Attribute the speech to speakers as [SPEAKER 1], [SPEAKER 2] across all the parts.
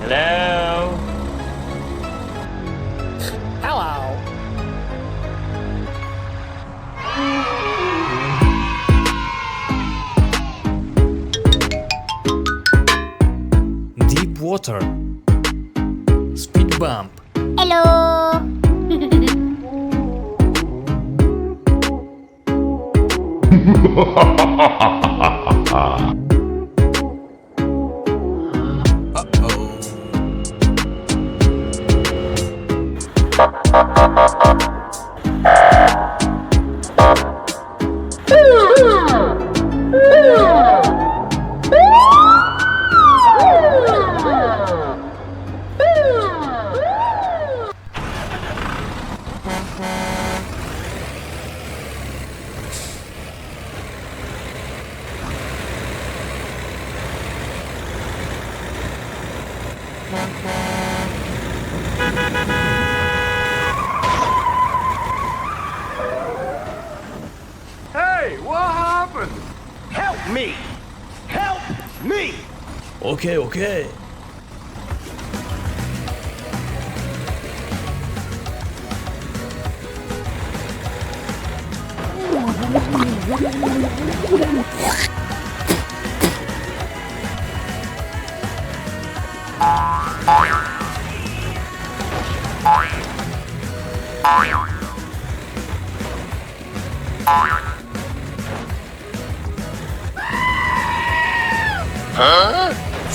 [SPEAKER 1] Hello?
[SPEAKER 2] Hello.
[SPEAKER 3] Deep water. Speed bump.
[SPEAKER 4] Hello.
[SPEAKER 5] Hey, what happened? Help me! Help me!
[SPEAKER 3] Okay, okay.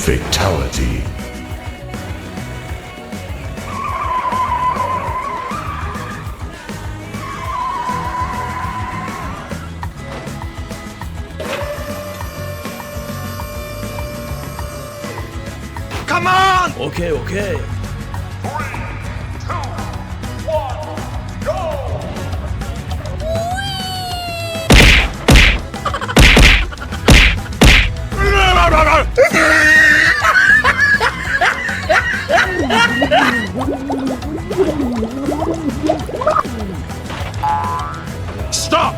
[SPEAKER 6] Fatality.
[SPEAKER 5] Come on!
[SPEAKER 3] Okay, okay.
[SPEAKER 5] Stop!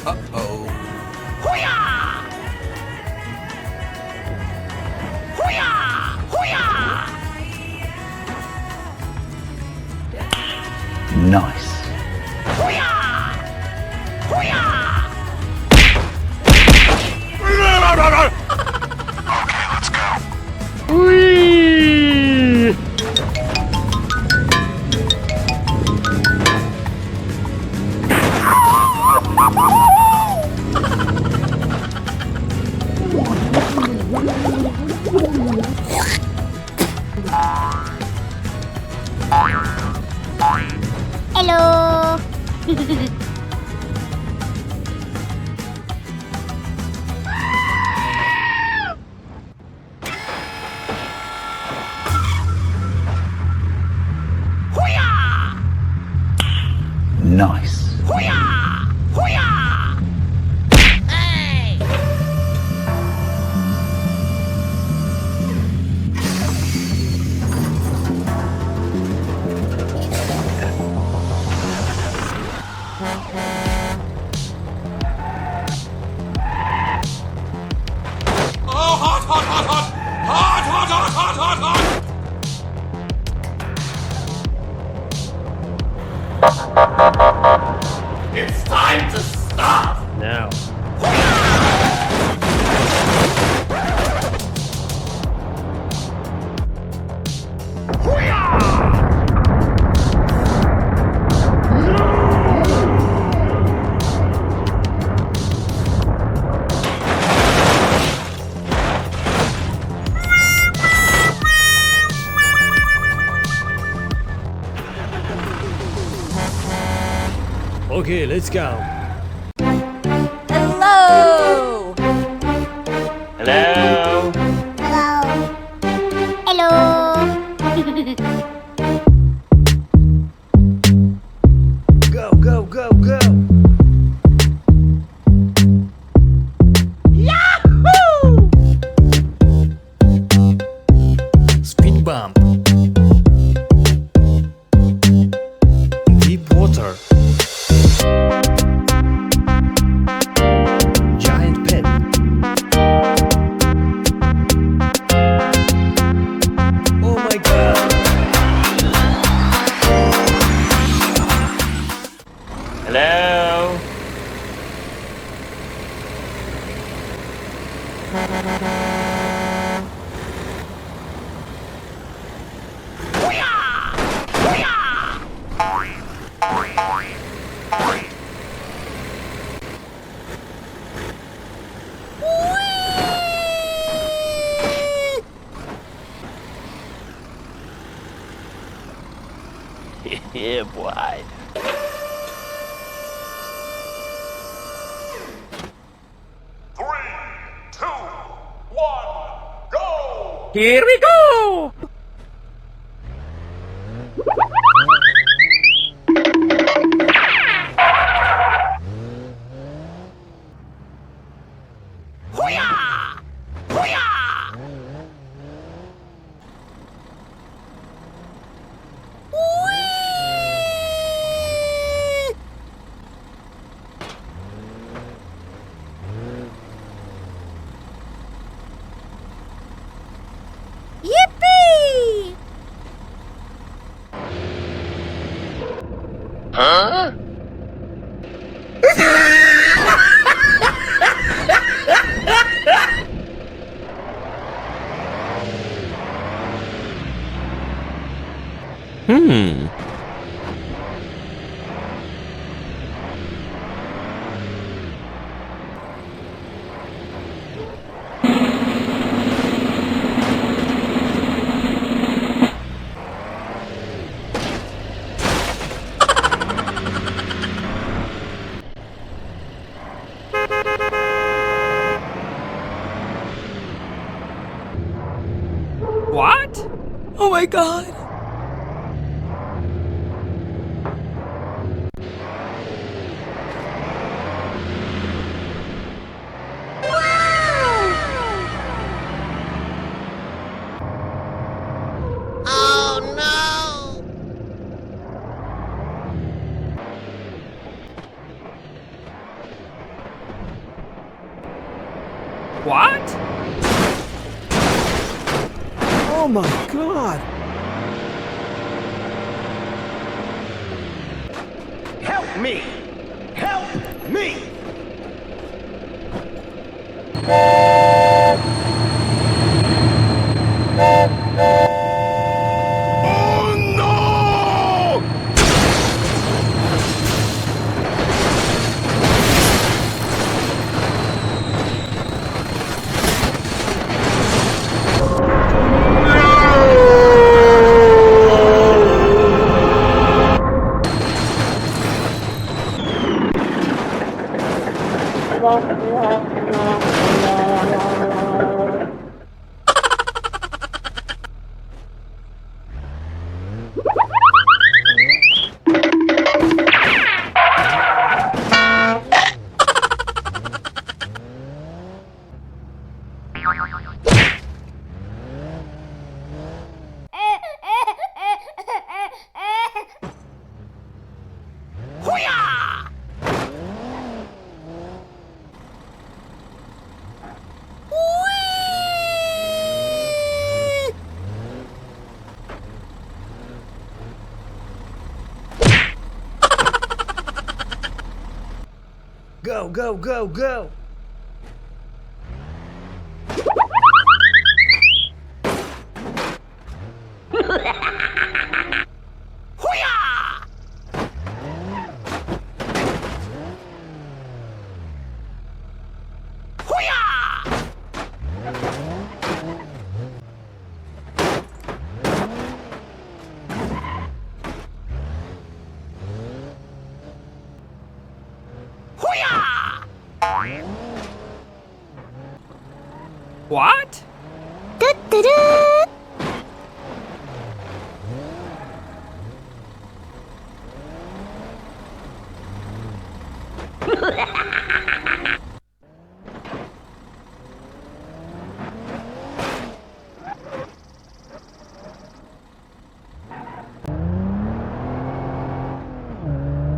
[SPEAKER 5] Uh-oh. Hoo-yah! Hoo-yah! Hoo-yah!
[SPEAKER 6] Nice.
[SPEAKER 5] Hoo-yah! Hoo-yah! Okay, let's go.
[SPEAKER 1] Whee!
[SPEAKER 4] Hello.
[SPEAKER 6] Nice.
[SPEAKER 5] Hoo-yah! Hoo-yah! Hey! Oh, hot, hot, hot, hot! Hot, hot, hot, hot, hot, hot! It's time to stop!
[SPEAKER 1] Now.
[SPEAKER 3] Okay, let's go.
[SPEAKER 2] Hello.
[SPEAKER 1] Hello?
[SPEAKER 4] Hello.
[SPEAKER 3] Go, go, go, go.
[SPEAKER 2] Yahoo!
[SPEAKER 3] Speed bump. Deep water.
[SPEAKER 1] Hello? Yeah, boy.
[SPEAKER 5] Three, two, one, go!
[SPEAKER 2] Here we go!
[SPEAKER 4] Yippee!
[SPEAKER 1] Huh?
[SPEAKER 2] What? Oh my god! What? Oh my god!
[SPEAKER 3] Help me! Help me!
[SPEAKER 5] Oh no!
[SPEAKER 3] Go, go, go, go!
[SPEAKER 2] What?
[SPEAKER 4] Du-du-du.